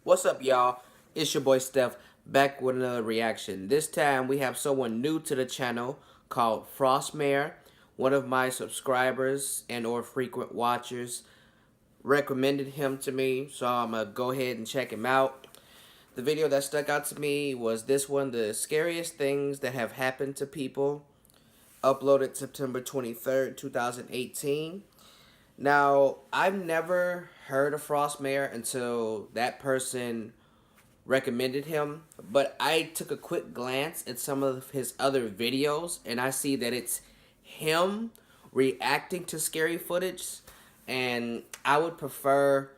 What's up, y'all? It's your boy Steph, back with another reaction. This time we have someone new to the channel called Frostmare. One of my subscribers and or frequent watchers recommended him to me, so I'm gonna go ahead and check him out. The video that stuck out to me was this one, the scariest things that have happened to people, uploaded September 23rd, 2018. Now, I've never heard of Frostmare until that person recommended him, but I took a quick glance at some of his other videos and I see that it's him reacting to scary footage, and I would prefer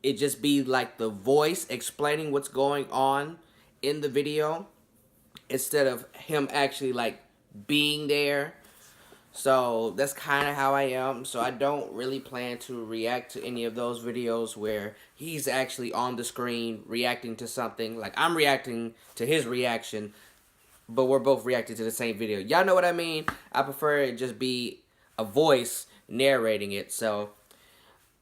it just be like the voice explaining what's going on in the video instead of him actually like being there. So that's kind of how I am. So I don't really plan to react to any of those videos where he's actually on the screen reacting to something. Like I'm reacting to his reaction, but we're both reacting to the same video. Y'all know what I mean? I prefer it just be a voice narrating it. So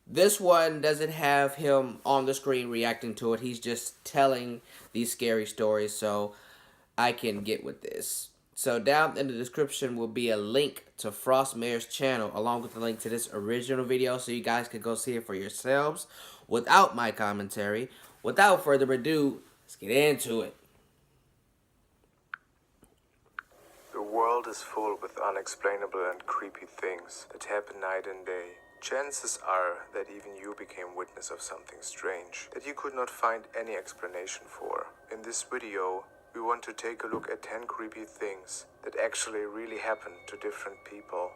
this one doesn't have him on the screen reacting to it. He's just telling these scary stories so I can get with this. So down in the description will be a link to Frostmare's channel along with the link to this original video so you guys can go see it for yourselves without my commentary. Without further ado, let's get into it. The world is full with unexplainable and creepy things that happen night and day. Chances are that even you became witness of something strange that you could not find any explanation for. In this video, we want to take a look at 10 creepy things that actually really happened to different people.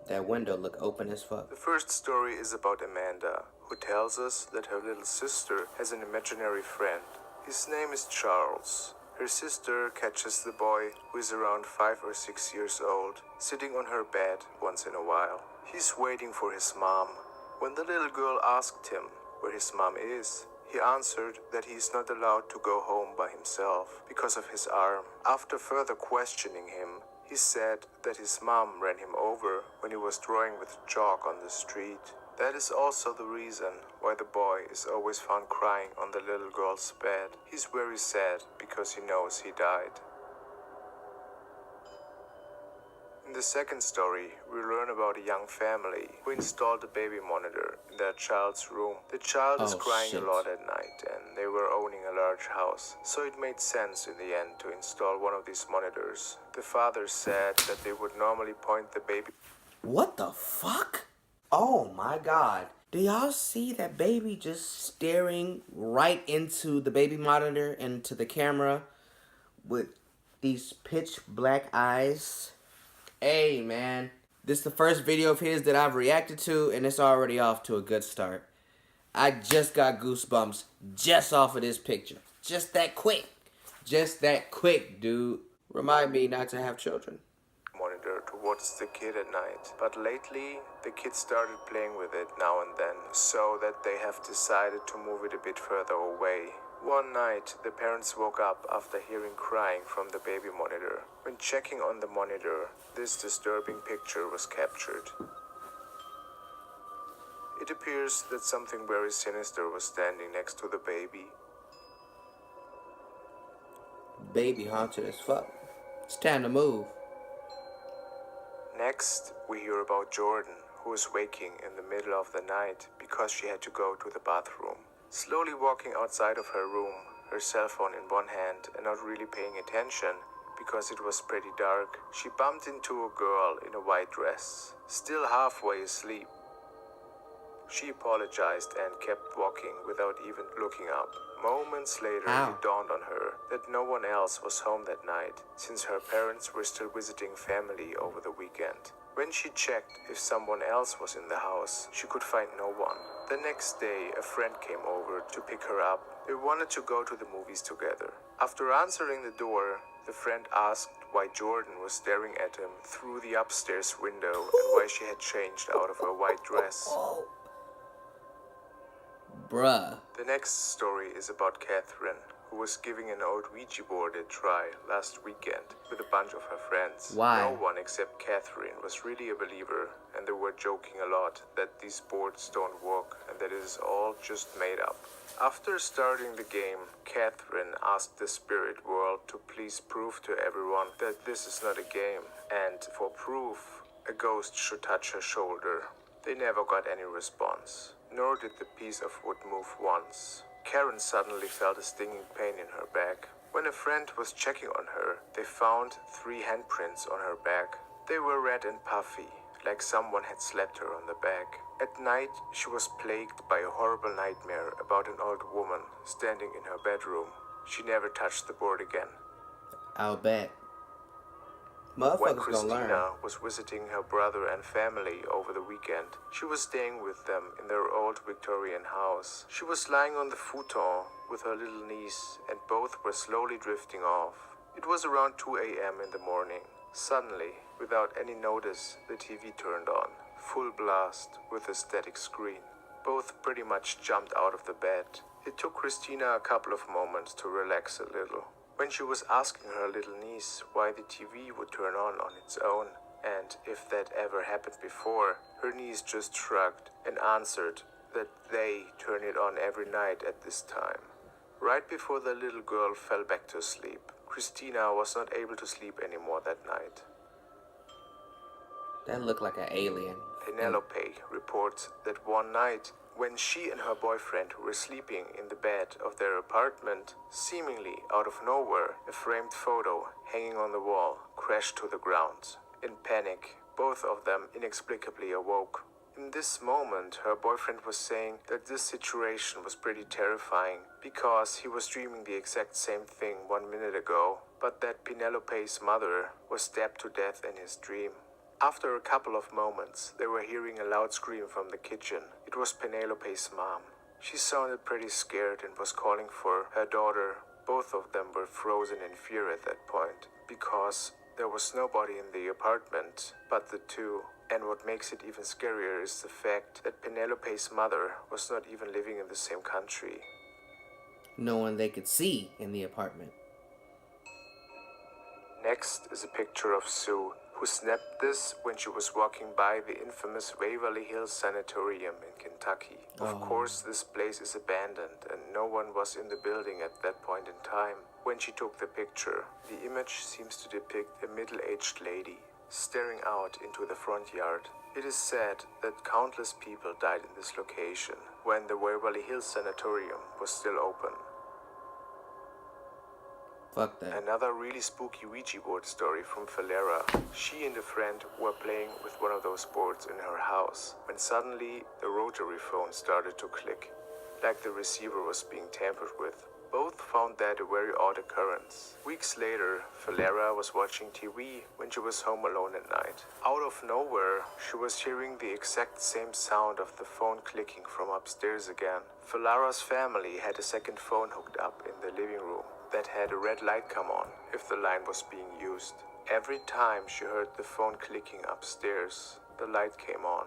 That window look open as fuck. The first story is about Amanda, who tells us that her little sister has an imaginary friend. His name is Charles. Her sister catches the boy, who is around 5 or 6 years old, sitting on her bed once in a while. He's waiting for his mom. When the little girl asked him where his mom is, he answered that he is not allowed to go home by himself because of his arm. After further questioning him, he said that his mom ran him over when he was drawing with chalk on the street. That is also the reason why the boy is always found crying on the little girl's bed. He's very sad because he knows he died. In the second story, we learn about a young family who installed a baby monitor in their child's room. The child is crying a lot at night and they were owning a large house, so it made sense in the end to install one of these monitors. The father said that they would normally point the baby... What the fuck? Oh my god. Do y'all see that baby just staring right into the baby monitor and to the camera with these pitch black eyes? Hey man, this is the first video of his that I've reacted to and it's already off to a good start. I just got goosebumps just off of this picture. Just that quick. Just that quick, dude. Remind me not to have children. Monitor towards the kid at night, but lately the kid started playing with it now and then, so that they have decided to move it a bit further away. One night the parents woke up after hearing crying from the baby monitor. When checking on the monitor, this disturbing picture was captured. It appears that something very sinister was standing next to the baby. Baby haunted as fuck. It's time to move. Next, we hear about Jordan, who is waking in the middle of the night because she had to go to the bathroom. Slowly walking outside of her room, her cell phone in one hand and not really paying attention because it was pretty dark, she bumped into a girl in a white dress, still halfway asleep. She apologized and kept walking without even looking up. Moments later, it dawned on her that no one else was home that night, since her parents were still visiting family over the weekend. When she checked if someone else was in the house, she could find no one. The next day, a friend came over to pick her up. They wanted to go to the movies together. After answering the door, the friend asked why Jordan was staring at him through the upstairs window and why she had changed out of her white dress. Bruh. The next story is about Catherine, who was giving an old Ouija board a try last weekend with a bunch of her friends. Why? No one except Catherine was really a believer, and they were joking a lot that these boards don't work and that it is all just made up. After starting the game, Catherine asked the spirit world to please prove to everyone that this is not a game, and for proof, a ghost should touch her shoulder. They never got any response, nor did the piece of wood move once. Karen suddenly felt a stinging pain in her back. When a friend was checking on her, they found 3 handprints on her back. They were red and puffy, like someone had slapped her on the back. At night, she was plagued by a horrible nightmare about an old woman standing in her bedroom. She never touched the board again. I'll bet. When Motherfuckers gonna learn. Christina was visiting her brother and family over the weekend, she was staying with them in their old Victorian house. She was lying on the futon with her little niece, and both were slowly drifting off. It was around 2 a.m. in the morning. Suddenly, without any notice, the TV turned on, full blast with a static screen. Both pretty much jumped out of the bed. It took Christina a couple of moments to relax a little. When she was asking her little niece why the TV would turn on its own, and if that ever happened before, her niece just shrugged and answered that they turn it on every night at this time. Right before the little girl fell back to sleep, Christina was not able to sleep anymore that night. That looked like an alien. Penelope reports that one night, when she and her boyfriend were sleeping in the bed of their apartment, seemingly out of nowhere, a framed photo hanging on the wall crashed to the ground. In panic, both of them inexplicably awoke. In this moment, her boyfriend was saying that this situation was pretty terrifying because he was dreaming the exact same thing 1 minute ago, but that Penelope's mother was stabbed to death in his dream. After a couple of moments, they were hearing a loud scream from the kitchen. It was Penelope's mom. She sounded pretty scared and was calling for her daughter. Both of them were frozen in fear at that point, because there was nobody in the apartment but the two. And what makes it even scarier is the fact that Penelope's mother was not even living in the same country. No one they could see in the apartment. Next is a picture of Sue, who snapped this when she was walking by the infamous Waverly Hills Sanatorium in Kentucky. Of course, this place is abandoned and no one was in the building at that point in time. When she took the picture, the image seems to depict a middle-aged lady staring out into the front yard. It is said that countless people died in this location when the Waverly Hills Sanatorium was still open. Fuck that. Another really spooky Ouija board story from Valera. She and a friend were playing with one of those boards in her house when suddenly the rotary phone started to click, like the receiver was being tampered with. Both found that a very odd occurrence. Weeks later, Valera was watching TV when she was home alone at night. Out of nowhere, she was hearing the exact same sound of the phone clicking from upstairs again. Valera's family had a second phone hooked up in the living room that had a red light come on if the line was being used. Every time she heard the phone clicking upstairs, the light came on.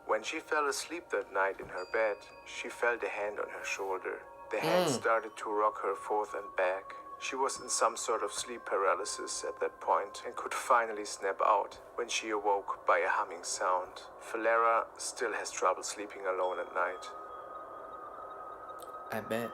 When she fell asleep that night in her bed, she felt a hand on her shoulder. The hand started to rock her forth and back. She was in some sort of sleep paralysis at that point and could finally snap out when she awoke by a humming sound. Valera still has trouble sleeping alone at night. I bet.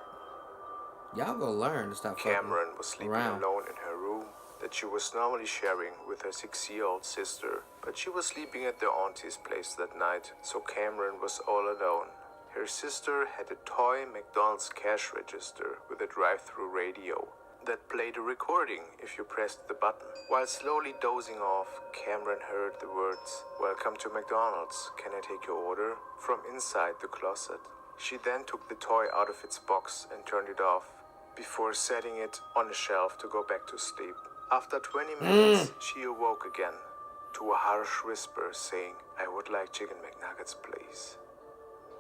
Y'all go learn to stop fucking Cameron was sleeping around. alone in her room that she was normally sharing with her 6-year-old sister, but she was sleeping at their auntie's place that night, so Cameron was all alone. Her sister had a toy McDonald's cash register with a drive-through radio that played a recording if you pressed the button. While slowly dozing off, Cameron heard the words, "Welcome to McDonald's, can I take your order?" from inside the closet. She then took the toy out of its box and turned it off, before setting it on a shelf to go back to sleep. After 20 minutes, she awoke again to a harsh whisper saying, "I would like chicken McNuggets, please."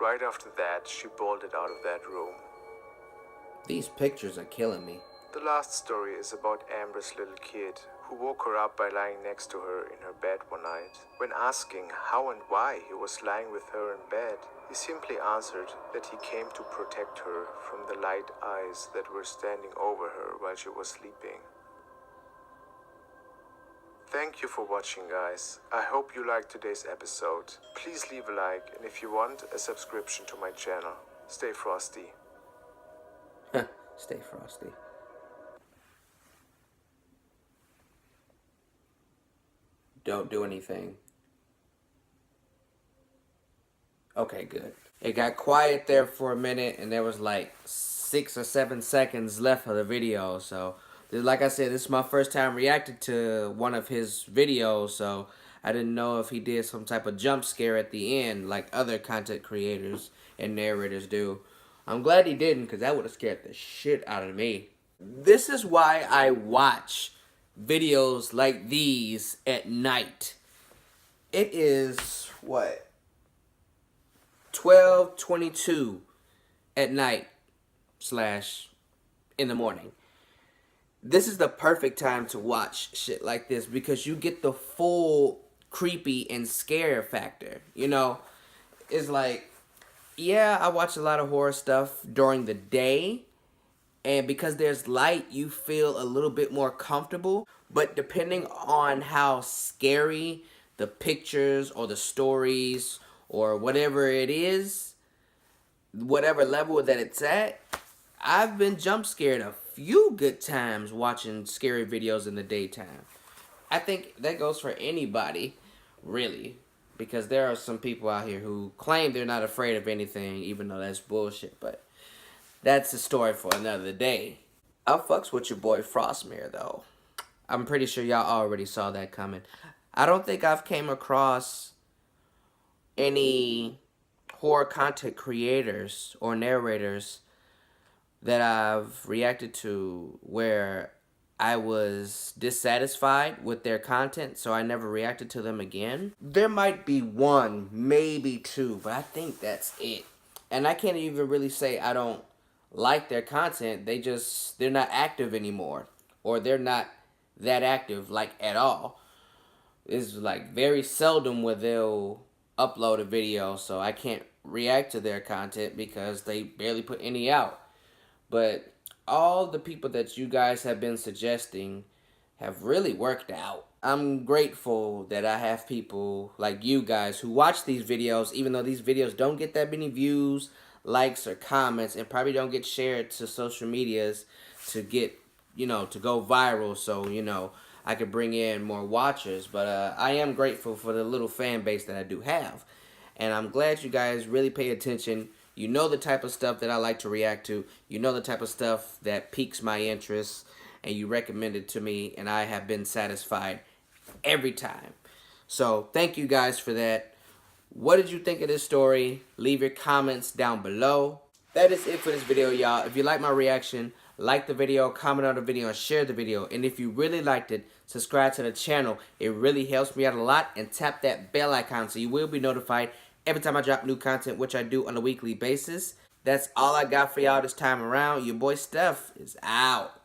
Right after that, she bolted out of that room. These pictures are killing me. The last story is about Amber's little kid, who woke her up by lying next to her in her bed one night. When asking how and why he was lying with her in bed, he simply answered that he came to protect her from the light eyes that were standing over her while she was sleeping. Thank you for watching, guys. I hope you liked today's episode. Please leave a like, and if you want, a subscription to my channel. Stay frosty. Stay frosty. Don't do anything. Okay, good. It got quiet there for a minute, and there was like 6 or 7 seconds left of the video. So, like I said, this is my first time reacting to one of his videos, so I didn't know if he did some type of jump scare at the end like other content creators and narrators do. I'm glad he didn't, because that would have scared the shit out of me. This is why I watch videos like these at night. It is, what, 12:22 at night / in the morning. This is the perfect time to watch shit like this, because you get the full creepy and scare factor. You know, it's like, yeah, I watch a lot of horror stuff during the day, and because there's light, you feel a little bit more comfortable. But depending on how scary the pictures or the stories or whatever it is, whatever level that it's at, I've been jump scared a few good times watching scary videos in the daytime. I think that goes for anybody, really, because there are some people out here who claim they're not afraid of anything, even though that's bullshit. But that's a story for another day. I fucks with your boy Frostmare, though. I'm pretty sure y'all already saw that coming. I don't think I've came across any horror content creators or narrators that I've reacted to where I was dissatisfied with their content, so I never reacted to them again. There might be one, maybe two, but I think that's it. And I can't even really say I don't like their content. They're not active anymore, or they're not that active, like, at all. It's like very seldom where they'll upload a video, so I can't react to their content because they barely put any out. But all the people that you guys have been suggesting have really worked out. I'm grateful that I have people like you guys who watch these videos, even though these videos don't get that many views, likes, or comments, and probably don't get shared to social medias to get, to go viral, so, I could bring in more watchers. But I am grateful for the little fan base that I do have. And I'm glad you guys really pay attention. You know the type of stuff that I like to react to. You know the type of stuff that piques my interest. And you recommend it to me. And I have been satisfied every time. So thank you guys for that. What did you think of this story? Leave your comments down below. That is it for this video, y'all. If you like my reaction, like the video, comment on the video, and share the video. And if you really liked it, subscribe to the channel. It really helps me out a lot. And tap that bell icon so you will be notified every time I drop new content, which I do on a weekly basis. That's all I got for y'all this time around. Your boy Steph is out.